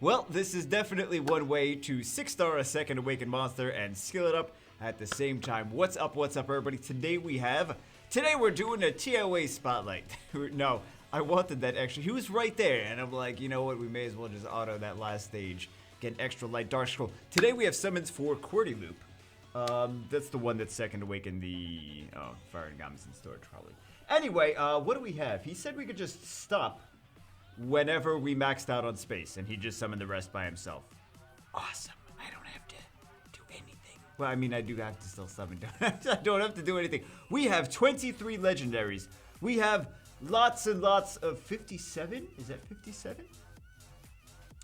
Well, this is definitely one way to 6-star a second awakened monster and skill it up at the same time. What's up, everybody? Today we're doing a TOA spotlight. No, I wanted that extra. He was right there, and I'm like, you know what? We may as well just auto that last stage. Get an extra light dark scroll. Today we have summons for QWERTY Loop. That's the one that's second awakened the... Oh, Fire and Gom's in storage, probably. Anyway, what do we have? He said we could just stop whenever we maxed out on space, and he just summoned the rest by himself. Awesome. I don't have to do anything. Well, I mean, I do have to still summon. I don't have to do anything. We have 23 legendaries. We have lots and lots of 57. Is that 57?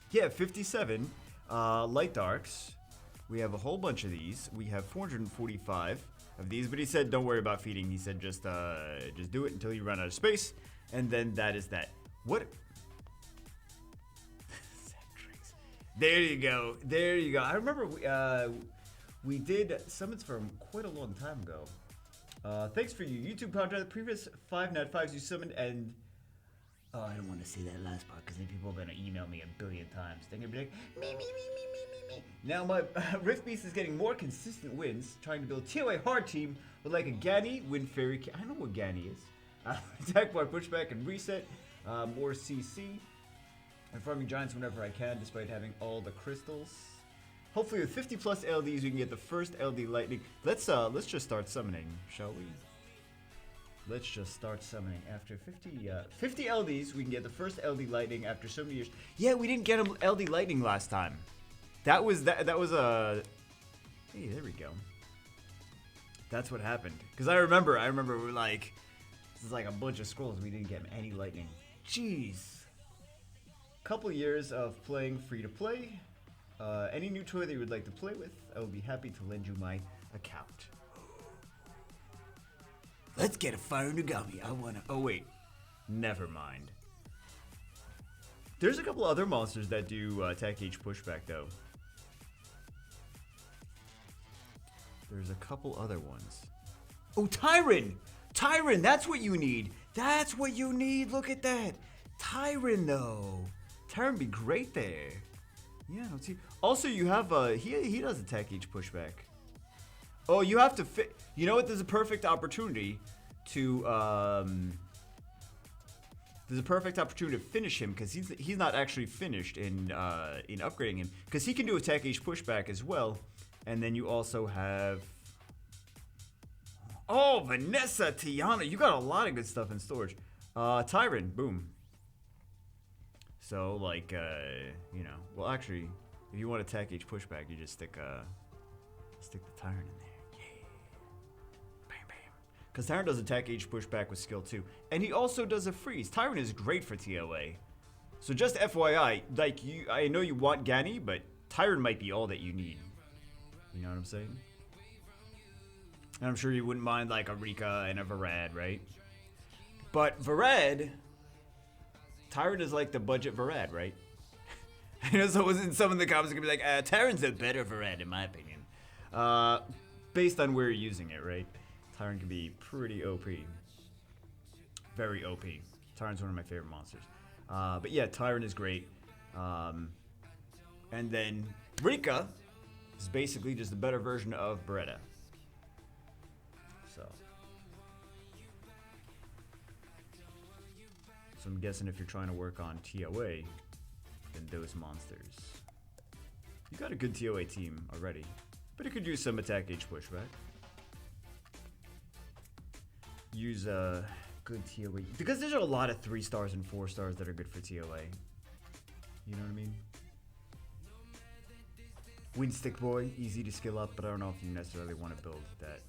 Yeah, 57 light darks. We have a whole bunch of these. We have 445 of these, but he said don't worry about feeding. He said just do it until you run out of space, and then that is that. What? There you go. There you go. I remember we did summons from quite a long time ago. Thanks for your YouTube content. The previous 5 Nat 5s you summoned, and I don't want to say that last part because then people are going to email me a billion times. They're going to be like, me. Now my Rift Beast is getting more consistent wins, trying to build TOA hard team with like a Gani, Wind Fairy. I know what Gani is. Attack bar, pushback, and reset. More CC. And farming giants whenever I can, despite having all the crystals. Hopefully with 50 plus LDs, we can get the first LD lightning. Let's just start summoning, shall we? Let's just start summoning. After 50 LDs, we can get the first LD lightning after so many years. Yeah, we didn't get him LD lightning last time. That was a. Hey, there we go. That's what happened. Cause I remember we were like, this is like a bunch of scrolls. We didn't get him any lightning. Jeez. Couple years of playing free to play. Any new toy that you would like to play with, I will be happy to lend you my account. Let's get a Fire Nugami. I wanna. Oh wait, never mind. There's a couple other monsters that do attack H pushback though. There's a couple other ones. Oh, Tyron! Tyron, that's what you need. That's what you need. Look at that. Tyron though. Tyron be great there. Yeah, let's see. Also, you have he does attack each pushback. Oh, you have to fit. You know what? There's a perfect opportunity to finish him because he's not actually finished in upgrading him because he can do attack each pushback as well, and then you also have. Oh, Vanessa, Tiana, you got a lot of good stuff in storage. Tyron, boom. So, like, you know, well, actually, if you want to attack each pushback, you just stick the Tyron in there. Yeah. Bam, bam. Because Tyron does attack each pushback with skill 2. And he also does a freeze. Tyron is great for TOA. So just FYI, like, I know you want Gani, but Tyron might be all that you need. You know what I'm saying? And I'm sure you wouldn't mind, like, a Rika and a Varad, right? But Varad... Tyron is like the budget Varad, right? I know some in the comments are gonna be like, Tyron's a better Varad in my opinion. Based on where you're using it, right? Tyron can be pretty OP. Very OP. Tyron's one of my favorite monsters. But yeah, Tyron is great. And then Rika is basically just a better version of Beretta. So I'm guessing if you're trying to work on TOA, then those monsters. You got a good TOA team already, but it could use some attack H pushback. Use a good TOA because there's a lot of 3 stars and 4 stars that are good for TOA. You know what I mean? Wind Stick Boy, easy to skill up, but I don't know if you necessarily want to build that.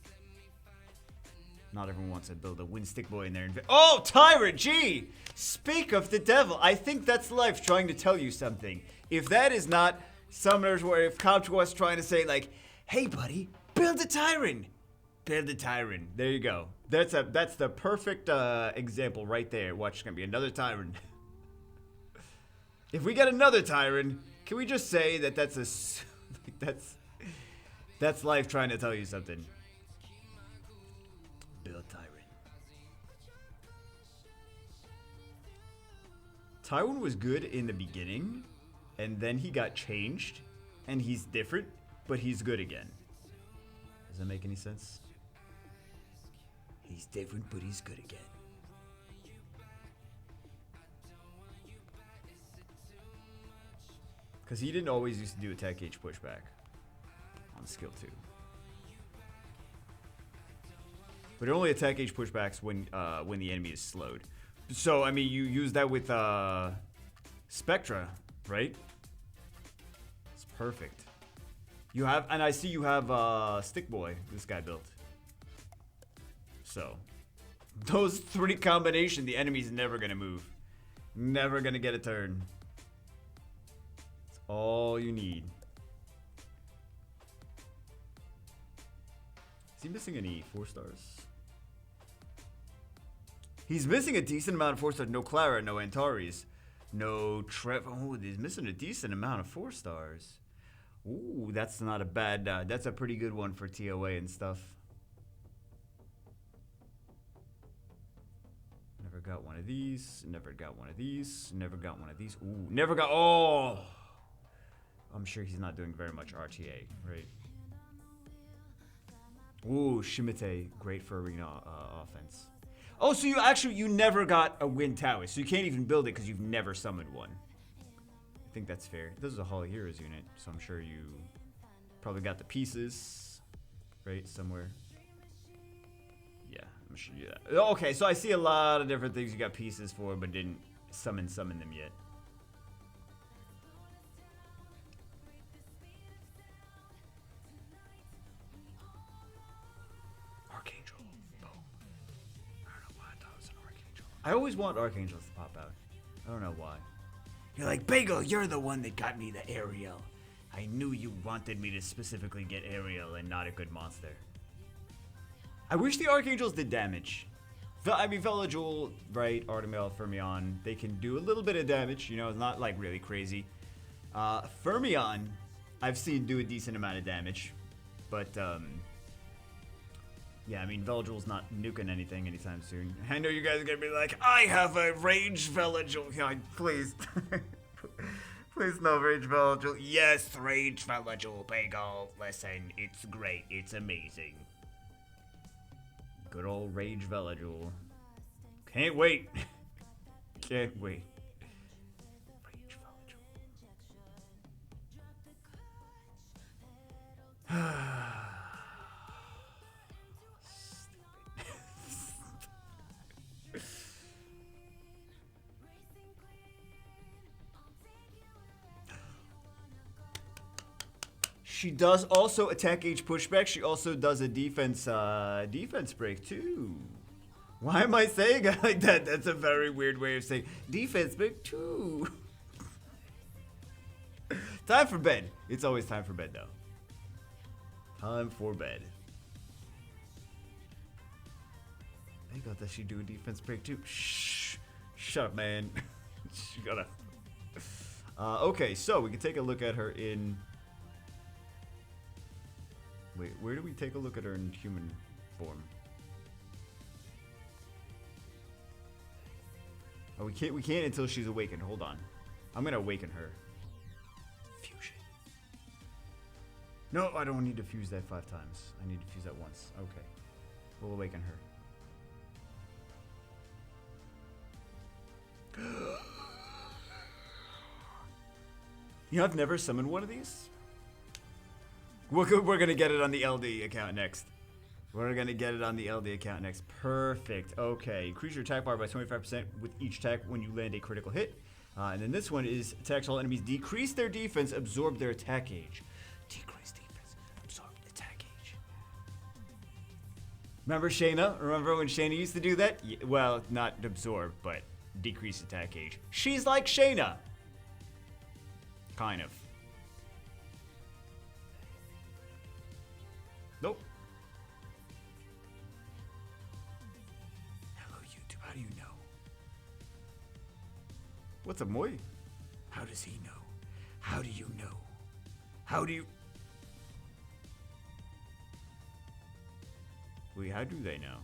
Not everyone wants to build a Wind Stick Boy in there. Oh, Tyrant, gee! Speak of the devil. I think that's life trying to tell you something. If that is not Summoners, where if Couch was trying to say, like, hey, buddy, build a Tyrant. Build a Tyrant. There you go. That's the perfect example right there. Watch, it's going to be another Tyrant. If we get another Tyrant, can we just say that that's life trying to tell you something? Build Tyrant. Tywin was good in the beginning, and then he got changed, and he's different, but he's good again. Does that make any sense? He's different, but he's good again. Because he didn't always used to do attack gauge pushback on skill 2. But it only attack gauge pushbacks when the enemy is slowed. So, I mean, you use that with Spectra, right? It's perfect. You have, and I see you have Stick Boy, this guy built. So, those 3 combination, the enemy's never going to move. Never going to get a turn. It's all you need. Is he missing any 4 stars? He's missing a decent amount of 4 stars. No Clara, no Antares, no Trevor. Oh, he's missing a decent amount of 4 stars. Ooh, that's not a bad, that's a pretty good one for TOA and stuff. Never got one of these. Never got one of these. Never got one of these. Ooh, never got, oh! I'm sure he's not doing very much RTA, right? Ooh, Shimite, great for arena offense. Oh, so you never got a Wind Tower, so you can't even build it because you've never summoned one. I think that's fair. This is a Hall of Heroes unit, so I'm sure you probably got the pieces, right, somewhere. Yeah, I'm sure you do that. Okay, so I see a lot of different things you got pieces for, but didn't summon them yet. I always want Archangels to pop out. I don't know why. You're like, Bagel, you're the one that got me the Ariel. I knew you wanted me to specifically get Ariel and not a good monster. I wish the Archangels did damage. I mean, Velajul, right, Artemil, Fermion, they can do a little bit of damage. You know, it's not like really crazy. Fermion, I've seen do a decent amount of damage. But, yeah, I mean, Velajul's not nuking anything anytime soon. I know you guys are gonna be like, I have a Rage Velajul. Yeah, please. Please no Rage Velajul. Yes, Rage Velajul, Bagel. Listen, it's great. It's amazing. Good old Rage Velajul. Can't wait. Can't wait. Rage Velajul. She does also attack gauge pushback. She also does a defense break too. Why am I saying it like that? That's a very weird way of saying defense break too. Time for bed. It's always time for bed though. Time for bed. I got that she do a defense break too. Shh. Shut up, man. She gotta. Okay, so we can take a look at her in. Wait, where do we take a look at her in human form? Oh, we can't until she's awakened. Hold on. I'm gonna awaken her. Fusion. No, I don't need to fuse that 5 times. I need to fuse that once. Okay. We'll awaken her. You know, I've never summoned one of these. We're gonna get it on the LD account next. We're gonna get it on the LD account next. Perfect. Okay. Increase your attack bar by 25% with each attack when you land a critical hit. And then this one is attacks all enemies. Decrease their defense, absorb their attack gauge. Decrease defense, absorb attack gauge. Remember Shayna? Remember when Shayna used to do that? Yeah, well, not absorb, but decrease attack gauge. She's like Shayna. Kind of. Nope. Hello, YouTube. How do you know? What's up, Moy? How does he know? How do you know? How do you... Wait, how do they know?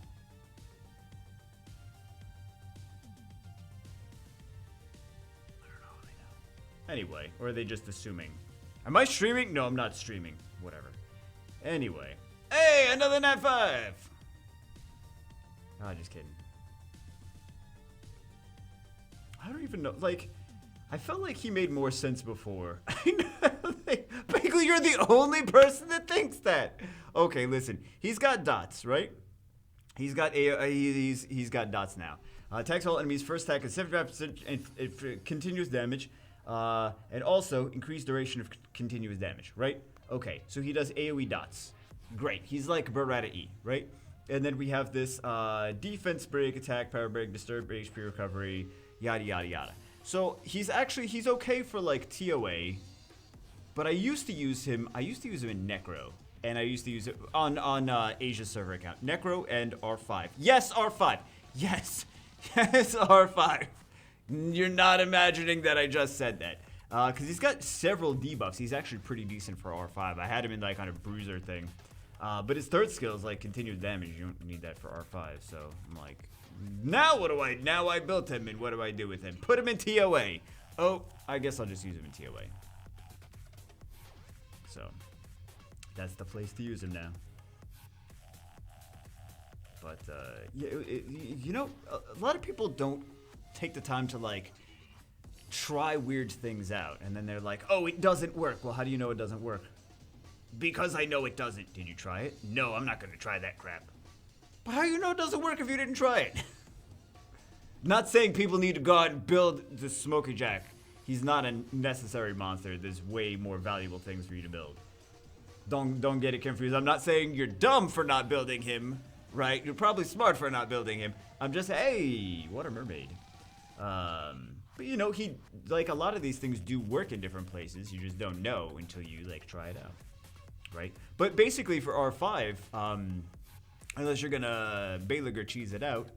I don't know how they know. Anyway, or are they just assuming? Am I streaming? No, I'm not streaming. Whatever. Anyway. Hey, another Nat 5! Ah, just kidding. I don't even know. Like, I felt like he made more sense before. I know. Basically, you're the only person that thinks that. Okay, listen. He's got dots, right? He's got he's got dots now. Attacks all enemies. First attack is 75% and continuous damage. And also increased duration of continuous damage, right? Okay, so he does AoE dots. Great. He's like Beretta E, right? And then we have this defense break, attack, power break, disturb HP recovery, yada yada yada. So he's okay for like TOA, but I used to use him in Necro, and I used to use it on Asia's server account. Necro and R5. Yes, R5. Yes, yes, R5. You're not imagining that I just said that. Because he's got several debuffs. He's actually pretty decent for R5. I had him in like on a bruiser thing. But his third skill is like continuous damage. You don't need that for R5. So I'm like, now I built him, and what do I do with him? Put him in TOA. Oh, I guess I'll just use him in TOA. So that's the place to use him now. But yeah, you know, a lot of people don't take the time to like try weird things out, and then they're like, oh, it doesn't work. Well, how do you know it doesn't work? Because I know it doesn't. Did you try it? No, I'm not gonna try that crap. But how do you know it doesn't work if you didn't try it? Not saying people need to go out and build the Smoky Jack. He's not a necessary monster. There's way more valuable things for you to build. Don't get it confused. I'm not saying you're dumb for not building him, right? You're probably smart for not building him. I'm just, hey, what a mermaid. But you know, he, like, a lot of these things do work in different places. You just don't know until you like try it out, right? But basically for R5, unless you're gonna Belager cheese it out,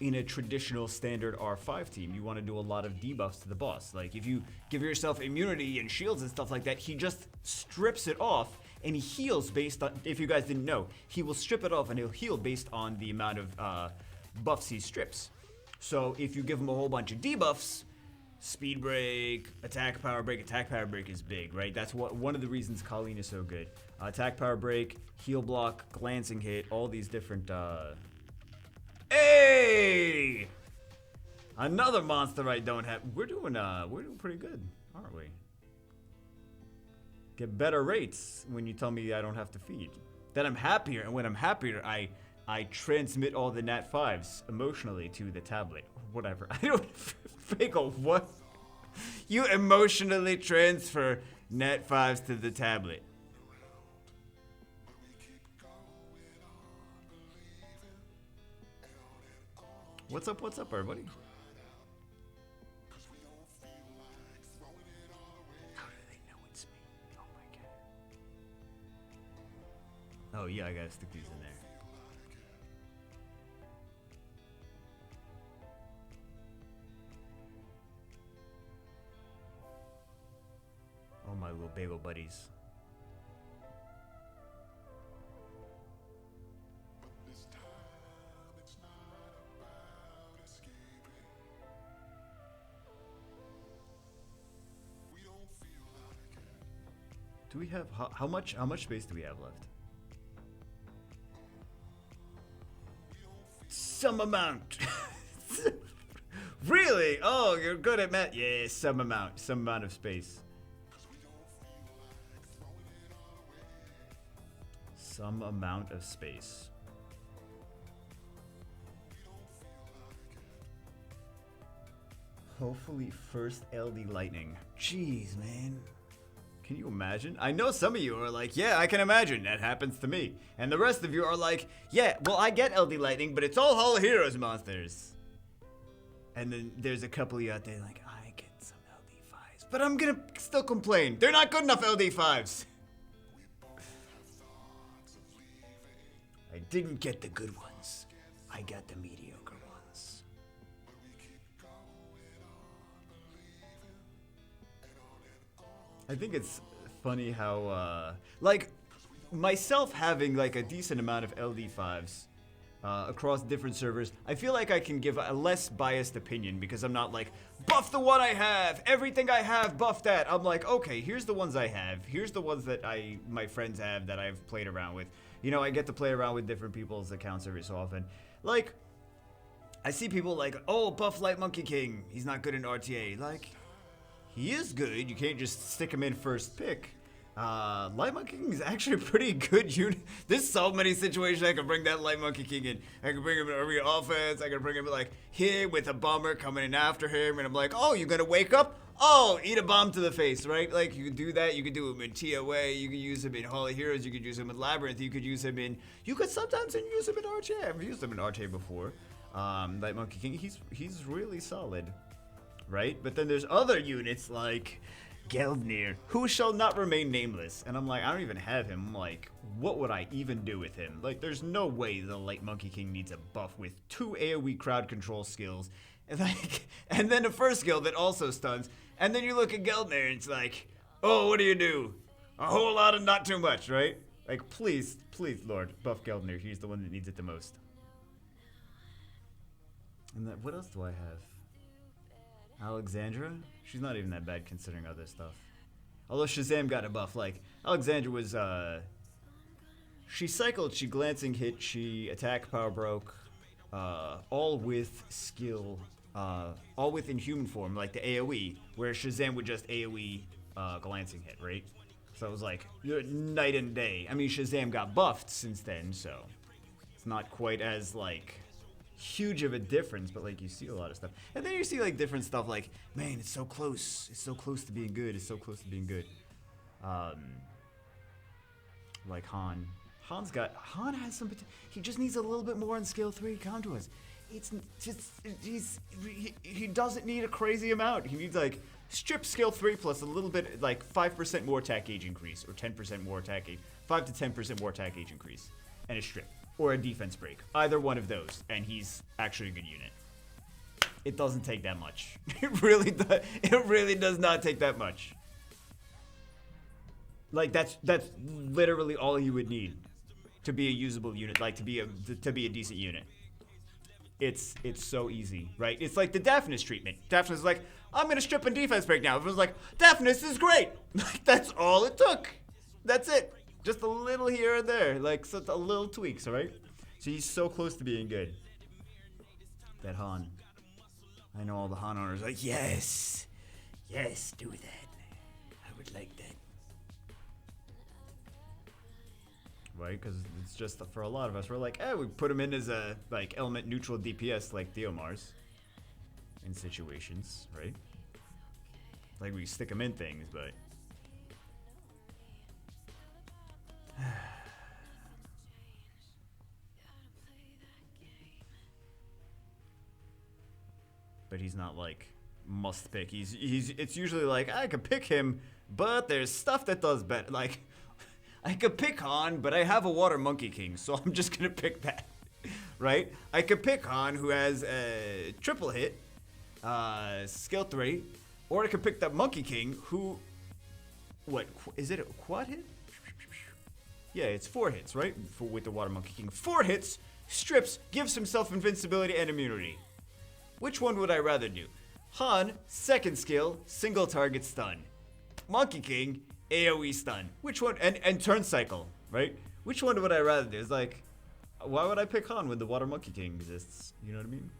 in a traditional standard R5 team, you want to do a lot of debuffs to the boss. Like if you give yourself immunity and shields and stuff like that, he just strips it off and he heals based on, if you guys didn't know, he will strip it off and he'll heal based on the amount of buffs he strips. So if you give him a whole bunch of debuffs, speed break, attack power break is big, right? That's one of the reasons Colleen is so good. Attack power break, heal block, glancing hit, all these different, Hey! Another monster I don't have. We're doing pretty good, aren't we? Get better rates when you tell me I don't have to feed. Then I'm happier, and when I'm happier, I transmit all the Nat 5s emotionally to the tablet. Whatever. I don't fake a what? You emotionally transfer Nat 5s to the tablet. What's up, everybody? How do they know it's me? Oh my god. Oh yeah, I gotta stick these in there. Oh, my little bagel buddies. Do we have how much space do we have left? Some amount. Really? Oh, you're good at math. Yeah, some amount of space. Some amount of space. Hopefully first LD Lightning. Jeez, man. Can you imagine? I know some of you are like, yeah, I can imagine. That happens to me. And the rest of you are like, yeah, well, I get LD Lightning, but it's all Hall of Heroes monsters. And then there's a couple of you out there like, I get some LD5s. But I'm gonna still complain. They're not good enough LD5s. I didn't get the good ones. I got the mediocre ones. I think it's funny how, like, myself having, like, a decent amount of LD5s across different servers, I feel like I can give a less biased opinion because I'm not like, buff the one I have, everything I have, buff that. I'm like, okay, here's the ones I have. Here's the ones that my friends have that I've played around with. You know, I get to play around with different people's accounts every so often. Like, I see people like, oh, buff Light Monkey King. He's not good in RTA. Like, he is good. You can't just stick him in first pick. Light Monkey King is actually a pretty good unit. There's so many situations I can bring that Light Monkey King in. I can bring him in every offense. I can bring him like here with a bomber coming in after him. And I'm like, oh, you're going to wake up? Oh, eat a bomb to the face, right? Like, you could do that. You could do him in TOA. You could use him in Holy Heroes. You could use him in Labyrinth. You could use him in... You could sometimes use him in RTA. I've used him in RTA before. Light Monkey King, he's really solid, right? But then there's other units like Geldnir, who shall not remain nameless. And I'm like, I don't even have him. I'm like, what would I even do with him? Like, there's no way the Light Monkey King needs a buff with 2 AoE crowd control skills. And like, and then a first skill that also stuns. And then you look at Geldnir and it's like, oh, what do you do? A whole lot of not too much, right? Like, please, Lord, buff Geldnir. He's the one that needs it the most. And that, what else do I have? Alexandra? She's not even that bad considering other stuff. Although Shazam got a buff. Like, Alexandra was, she cycled, she glancing hit, she attack power broke, all with skill, all with Inhuman form, like the AoE, where Shazam would just AoE glancing hit, right? So it was like night and day. I mean, Shazam got buffed since then, so it's not quite as like huge of a difference, but like you see a lot of stuff. And then you see like different stuff like, man, it's so close. It's so close to being good. It's so close to being good. Like Han. Han has some potential. He just needs a little bit more on skill 3 contours. It's just, he doesn't need a crazy amount. He needs like strip skill 3 plus a little bit, like 5% more attack gauge increase or 10% more attack gauge, 5 to 10% more attack gauge increase, and a strip or a defense break. Either one of those, and he's actually a good unit. It doesn't take that much. It really does not take that much. Like that's literally all you would need to be a usable unit, like to be a decent unit. It's so easy, right? It's like the Daphnis treatment. Daphnis is like, I'm gonna strip and defense break now. Everyone's like, Daphnis is great. Like that's all it took. That's it. Just a little here and there, like such a little tweaks, all right? So he's so close to being good. That Han. I know all the Han owners are like, yes, do that. I would like that. Right, because it's just for a lot of us, we're like, we put him in as a like element neutral DPS like Theomars in situations, right? Like we stick him in things, but but he's not like must pick. It's usually like I could pick him, but there's stuff that does better. Like I could pick Han, but I have a Water Monkey King, so I'm just gonna pick that, right? I could pick Han, who has a triple hit, skill 3, or I could pick that Monkey King, who, what is it? A quad hit? Yeah, it's 4 hits, right? With the Water Monkey King, 4 hits, strips, gives himself invincibility and immunity. Which one would I rather do? Han, second skill, single target stun. Monkey King, AoE stun. Which one? And turn cycle, right? Which one would I rather do? It's like, why would I pick Han when the Water Monkey King exists? You know what I mean?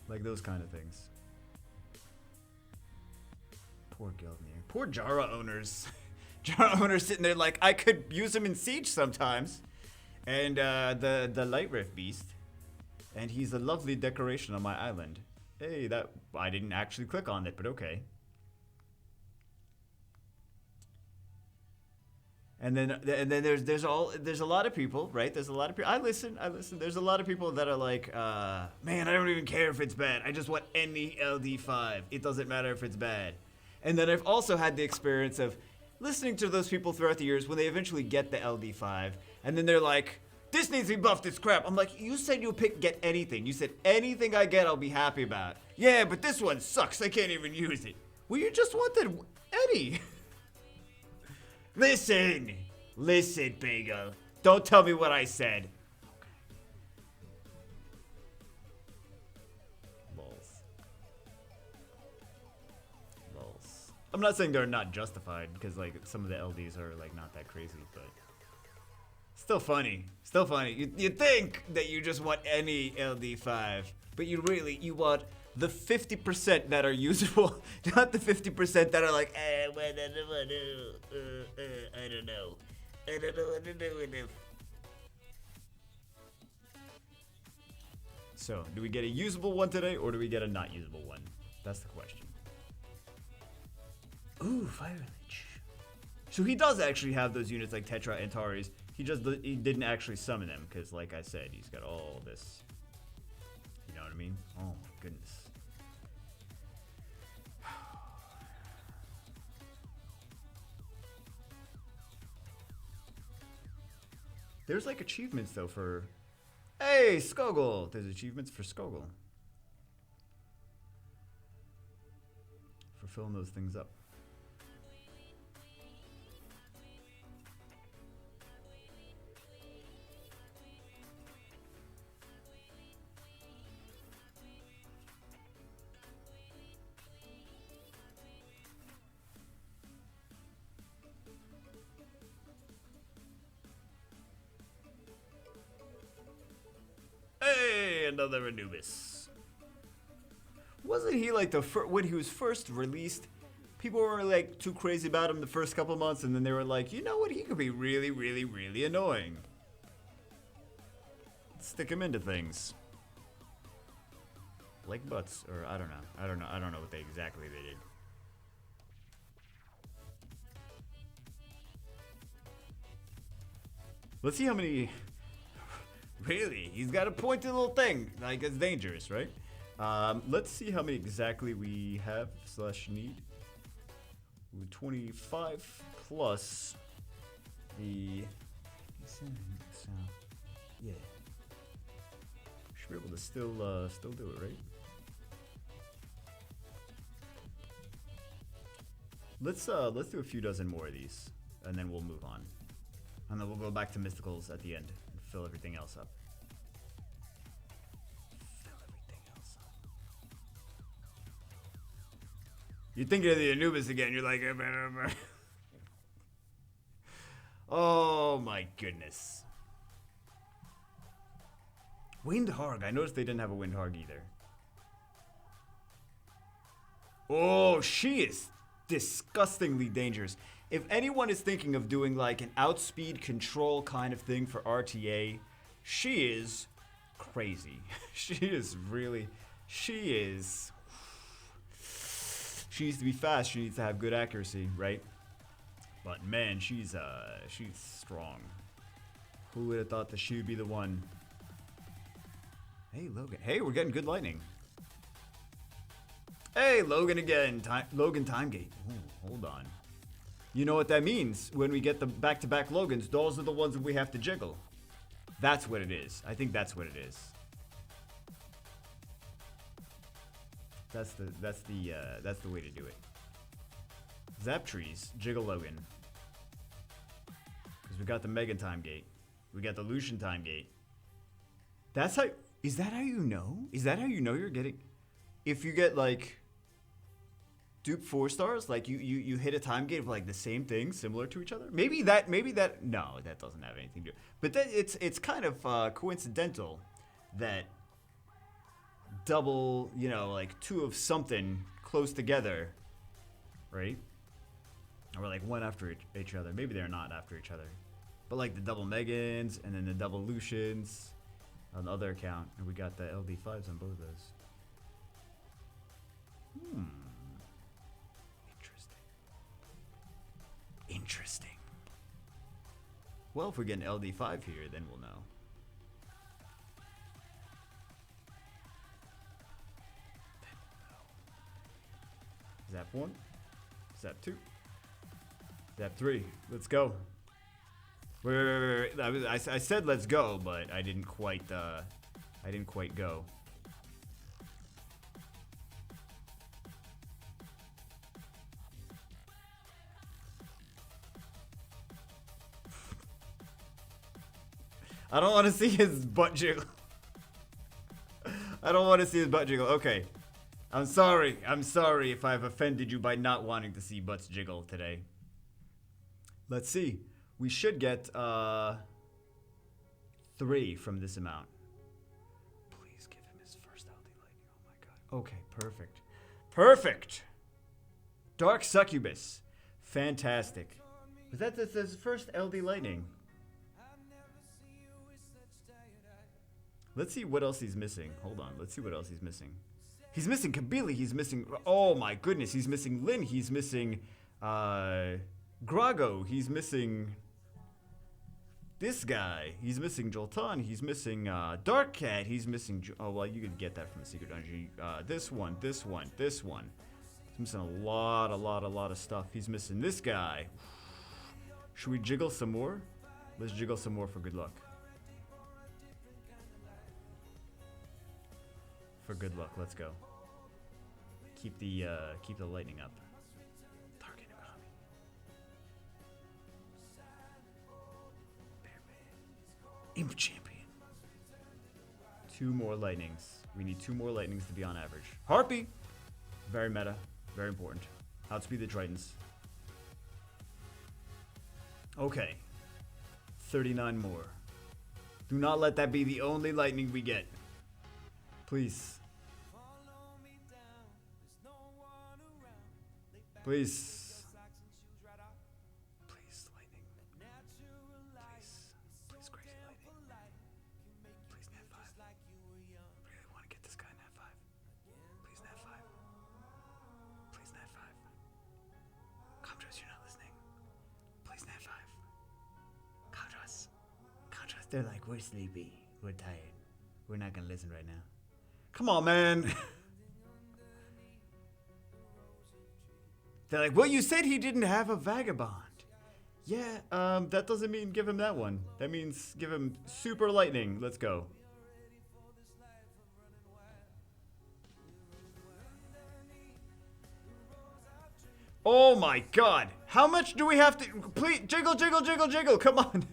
Like those kind of things. Poor Geldnir. Poor Jara owners. Jara owners sitting there like, I could use him in Siege sometimes. And the Light Rift Beast. And he's a lovely decoration on my island. Hey, that I didn't actually click on it, but okay. And then there's a lot of people, right? There's a lot of people. I listen. There's a lot of people that are like, man, I don't even care if it's bad. I just want any LD5. It doesn't matter if it's bad. And then I've also had the experience of listening to those people throughout the years when they eventually get the LD5, and then they're like, this needs to be buffed, it's crap. I'm like, you said you'll get anything. You said anything I get, I'll be happy about. Yeah, but this one sucks. I can't even use it. Well, you just wanted Eddie. Listen, Bagel. Don't tell me what I said. I'm not saying they're not justified because like some of the LDs are like not that crazy, but still funny. Still funny. You think that you just want any LD5, but you want the 50% that are usable, not the 50% that are like, I don't know. I don't know what to do with this. So, do we get a usable one today, or do we get a not usable one? That's the question. Ooh, Fire Lich. So he does actually have those units like Tetra and Antares. He didn't actually summon them, because like I said, he's got all this. You know what I mean? Oh my goodness. There's like achievements though for... Hey, Skogul! There's achievements for Skogul. For filling those things up. Hey, another Anubis. Wasn't he like when he was first released? People were like too crazy about him the first couple months, and then they were like, you know what? He could be really, really, really annoying. Let's stick him into things. Like butts, or I don't know what exactly they did. Let's see how many. Really? He's got a pointy little thing. Like, it's dangerous, right? Let's see how many exactly we have / need. 25 plus the... So, yeah. Should be able to still do it, right? Let's do a few dozen more of these, and then we'll move on. And then we'll go back to Mysticals at the end and fill everything else up. You're thinking of the Anubis again. You're like, oh my goodness. Windharg. I noticed they didn't have a Windharg either. Oh, she is disgustingly dangerous. If anyone is thinking of doing like an outspeed control kind of thing for RTA, she is crazy. She is. She needs to be fast. She needs to have good accuracy, right? But man, she's strong. Who would have thought that she would be the one? Hey, Logan. Hey, we're getting good lightning. Hey, Logan again. Logan Timegate. Ooh, hold on. You know what that means? When we get the back-to-back Logans, those are the ones that we have to jiggle. That's what it is. I think that's what it is. That's the way to do it. Zap trees, jiggle Logan. Because we got the Megan time gate. We got the Lucian time gate. That's how... Is that how you know? Is that how you know you're getting... If you get, like... Dupe 4 stars? Like, you hit a time gate of, like, the same thing, similar to each other? Maybe that... No, that doesn't have anything to do... But that, it's kind of coincidental that... double, you know, like two of something close together, right? Or like one after each other. Maybe they're not after each other. But like the double Megans and then the double Lucians on the other account. And we got the LD5s on both of those. Interesting. Well, if we get an LD5 here, then we'll know. Zap 1, Zap 2, Zap 3. Let's go. Wait. I said let's go, but I didn't quite go. I don't want to see his butt jiggle. I don't want to see his butt jiggle. Okay. I'm sorry. I'm sorry if I've offended you by not wanting to see butts jiggle today. Let's see. We should get 3 from this amount. Please give him his first LD lightning. Oh my god. Okay, perfect. Perfect. Dark Succubus. Fantastic. Was that his first LD lightning? Let's see what else he's missing. Hold on. Let's see what else he's missing. He's missing Kabili. He's missing... Oh my goodness. He's missing Lin. He's missing... Grago. He's missing... This guy. He's missing Joltan. He's missing Dark Cat. He's missing... Oh, well, you could get that from a secret dungeon. This one. This one. This one. He's missing a lot of stuff. He's missing this guy. Should we jiggle some more? Let's jiggle some more for good luck. For good luck, let's go. Keep the lightning up. Target Nagami. Imp Champion. 2 more lightnings. We need 2 more lightnings to be on average. Harpy! Very meta. Very important. Outspeed the Tritons. Okay. 39 more. Do not let that be the only lightning we get. Please. Please. Please, lightning. Please. Please, crazy lightning. Please, Nat 5. I really want to get this guy Nat 5. Please, Nat 5. Please, Nat 5. Contrast, you're not listening. Please, Nat 5. Contrast. Contrast. They're like, we're sleepy. We're tired. We're not going to listen right now. Come on, man. They're like, well, you said he didn't have a vagabond. Yeah, that doesn't mean give him that one. That means give him super lightning. Let's go. Oh my god. How much do we have to... Please, jiggle, jiggle, jiggle, jiggle. Come on.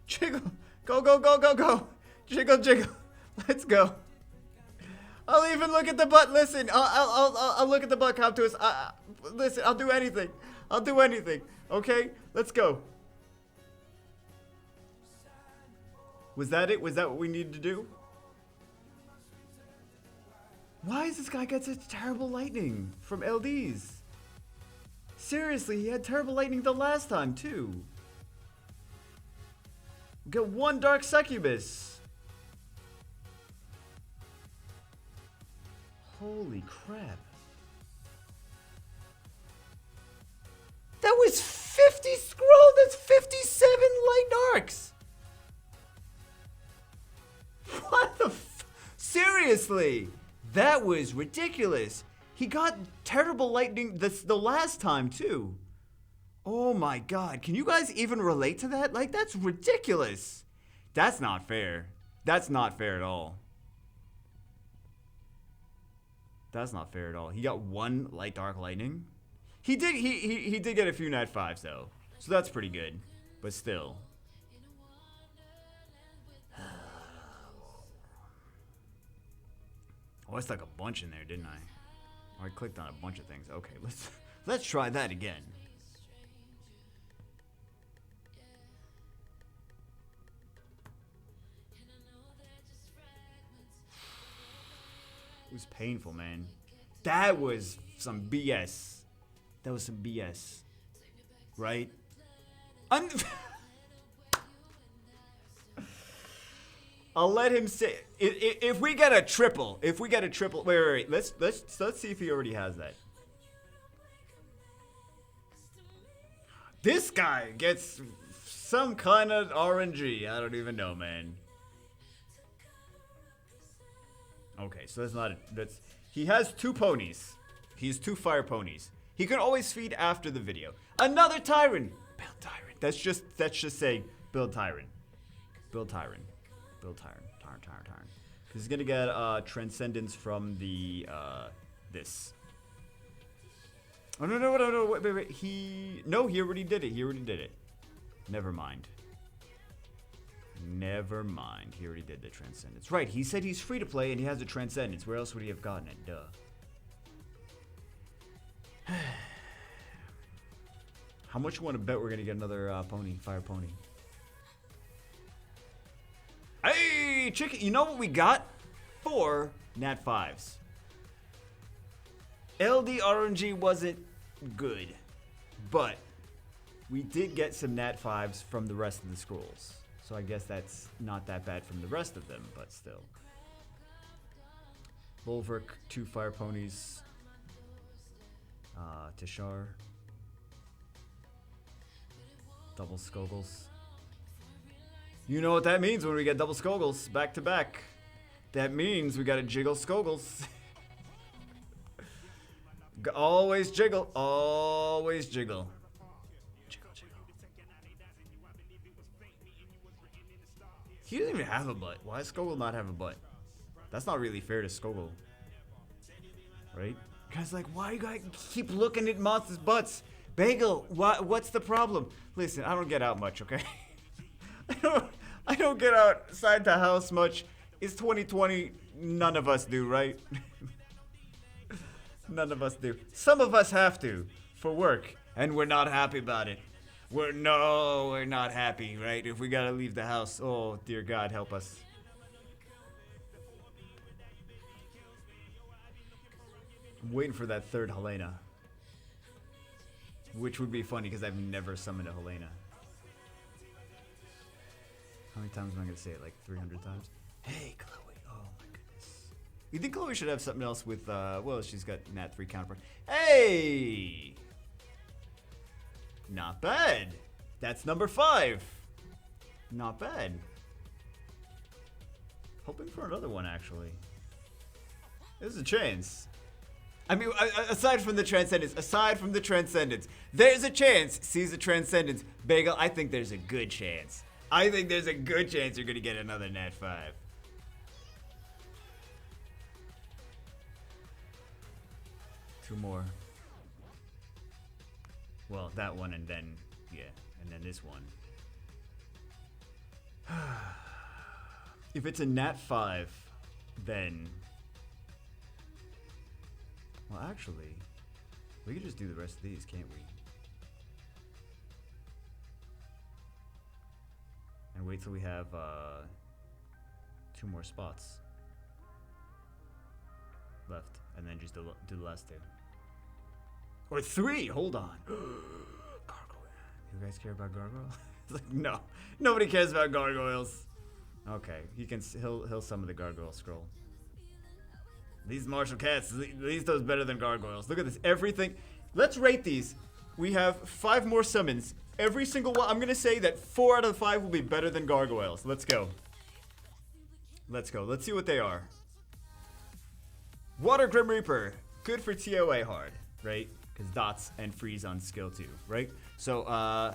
Jiggle. Go, go, go, go, go. Jiggle, jiggle. Let's go. I'll even look at the butt. Listen, I'll look at the butt. Come to us. Listen, I'll do anything. I'll do anything. Okay, let's go. Was that it? Was that what we needed to do? Why does this guy get such terrible lightning from LDs? Seriously, he had terrible lightning the last time too. Get 1 Dark Succubus. Holy crap. That was 50 scroll. That's 57 light darks. What the seriously? That was ridiculous. He got terrible lightning the last time too. Oh my god. Can you guys even relate to that? Like, that's ridiculous. That's not fair. That's not fair at all. That's not fair at all. He got 1 light dark lightning. He did get a few Nat 5s though. So that's pretty good. But still. Oh, I stuck a bunch in there, didn't I? Or I clicked on a bunch of things. Okay, let's try that again. It was painful, man. That was some BS. That was some BS. Right? I'll let him say if we get a triple. If we get a triple, wait. Let's see if he already has that. This guy gets some kind of RNG. I don't even know, man. Okay, so that's not that's he has 2 ponies. He has 2 fire ponies. He can always feed after the video. Another Tyrant. Build Tyrant. That's just saying build Tyrant. Build Tyrant. Build Tyrant. Tyrant. Because he's gonna get Transcendence from the this. Oh no, wait. He already did it. Never mind. He already did the Transcendence. Right, he said he's free to play and he has a Transcendence. Where else would he have gotten it? Duh. How much you want to bet we're gonna get another pony, fire pony? Hey, chicken! You know what we got? 4 Nat 5s. LD RNG wasn't good, but we did get some Nat 5s from the rest of the scrolls. So I guess that's not that bad from the rest of them, but still. Bulwark, 2 fire ponies. Tishar. Double Skogels. You know what that means when we get double Skogels back to back. That means we gotta jiggle Skogels. Always jiggle. Always jiggle. Jiggle, jiggle. He doesn't even have a butt. Why does Skogel not have a butt? That's not really fair to Skogel. Right? Guys, like, why you guys keep looking at monsters' butts? Bagel, what's the problem? Listen, I don't get out much, okay? I don't get outside the house much. It's 2020. None of us do, right? None of us do. Some of us have to for work, and we're not happy about it. We're not happy, right? If we gotta leave the house, oh dear God, help us. I'm waiting for that third Helena. Which would be funny because I've never summoned a Helena. How many times am I going to say it? Like 300 times? Hey, Chloe. Oh my goodness. You think Chloe should have something else with, well, she's got Nat 3 counterpart. Hey! Not bad. That's number 5. Not bad. Hoping for another one, actually. There's a chance. I mean, aside from the transcendence, there's a chance. Sees the transcendence. Bagel, I think there's a good chance. I think there's a good chance you're going to get another Nat 5. Two more. Well, that one and then, yeah, and then this one. If it's a Nat 5, then... Well, actually, we could just do the rest of these, can't we? And wait till we have 2 more spots left, and then just do the last 2. Or 3, hold on. Gargoyle. You guys care about gargoyle? It's like, no, nobody cares about gargoyles. Okay, he'll summon the gargoyle scroll. These martial cats, these does better than gargoyles. Look at this, everything. Let's rate these. We have 5 more summons. Every single one, I'm gonna say that 4 out of 5 will be better than gargoyles. Let's go. Let's go, let's see what they are. Water Grim Reaper, good for TOA hard, right? Because dots and freeze on skill 2, right? So, I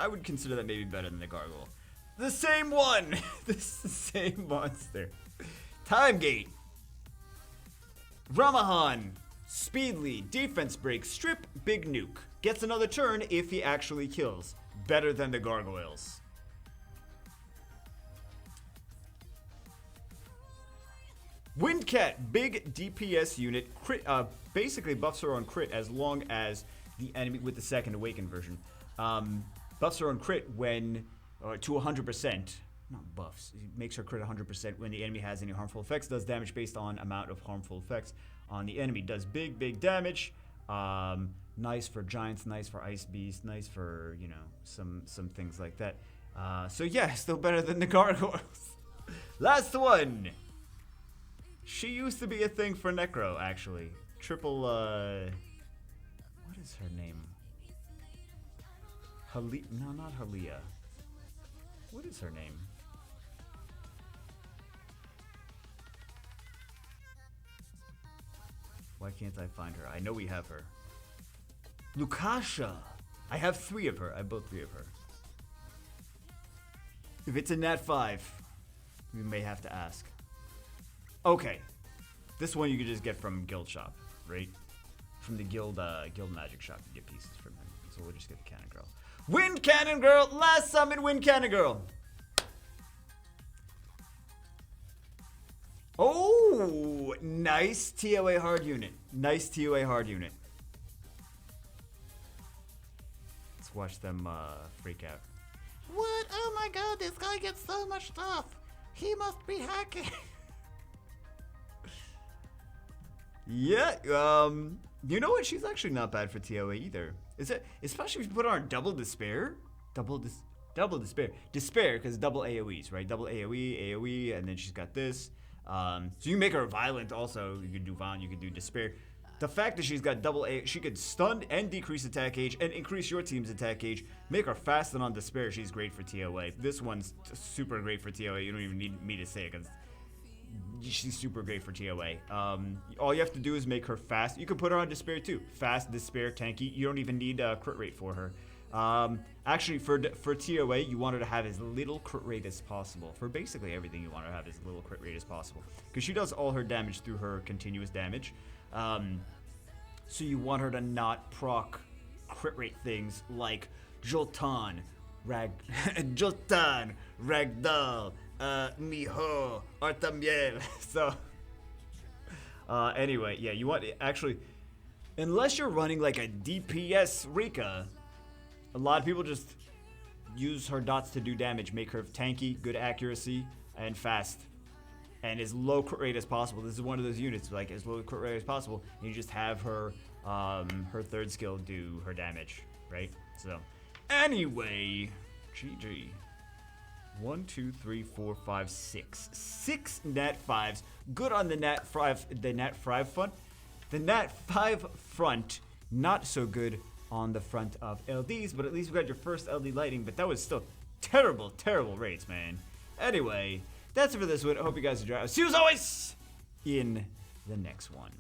would consider that maybe better than the gargoyle. The same one! This is the same monster. Time Gate. Ramahan, Speed Lead, Defense Break, Strip, Big Nuke. Gets another turn if he actually kills. Better than the gargoyles. Windcat, big DPS unit. Crit, basically buffs her on crit as long as the enemy, with the second awakened version. Buffs her on crit when, to 100%. Not buffs. It makes her crit 100% when the enemy has any harmful effects. Does damage based on amount of harmful effects on the enemy. Does big damage. Nice for giants. Nice for ice beasts. Nice for, you know, some things like that. So yeah, still better than the gargoyles. Last one. She used to be a thing for Necro, actually. Triple. What is her name? No, not Halia. What is her name? Why can't I find her? I know we have her. Lukasha! I have 3 of her. I have both 3 of her. If it's a Nat 5, we may have to ask. Okay. This one you could just get from Guild Shop, right? From the Guild Magic Shop, you get pieces from him. So we'll just get the Cannon Girl. Wind Cannon Girl! Last summon Wind Cannon Girl! Oh, nice TOA hard unit. Nice TOA hard unit. Let's watch them freak out. What? Oh my god, this guy gets so much stuff. He must be hacking. Yeah, you know what? She's actually not bad for TOA either. Is it? Especially if you put her on double despair. Double despair. Despair, because double AoEs, right? Double AoE, and then she's got this. So you make her violent also. You could do violent, you could do despair. The fact that she's got double A, she could stun and decrease attack age and increase your team's attack age. Make her fast and on despair. She's great for TOA. This one's super great for TOA. You don't even need me to say it, because she's super great for TOA. All you have to do is make her fast. You can put her on despair too. Fast, despair, tanky. You don't even need a crit rate for her. Actually, for TOA, you want her to have as little crit rate as possible. For basically everything, you want her to have as little crit rate as possible, because she does all her damage through her continuous damage. So you want her to not proc crit rate things like Joltan, Joltan, Ragdoll, Miho, Artamiel. So, anyway, yeah, you want, actually, unless you're running like a DPS Rika, a lot of people just use her dots to do damage, make her tanky, good accuracy, and fast. And as low crit rate as possible. This is one of those units, like as low crit rate as possible. And you just have her, her third skill do her damage, right? So, anyway, GG. 1, 2, 3, 4, 5, 6. 6 nat 5s. Good on the nat 5. The nat 5 front. The nat 5 front, not so good on the front of LDs, but at least we got your first LD lighting. But that was still terrible, terrible rates, man. Anyway, that's it for this one. I hope you guys enjoyed. I'll see you as always in the next one.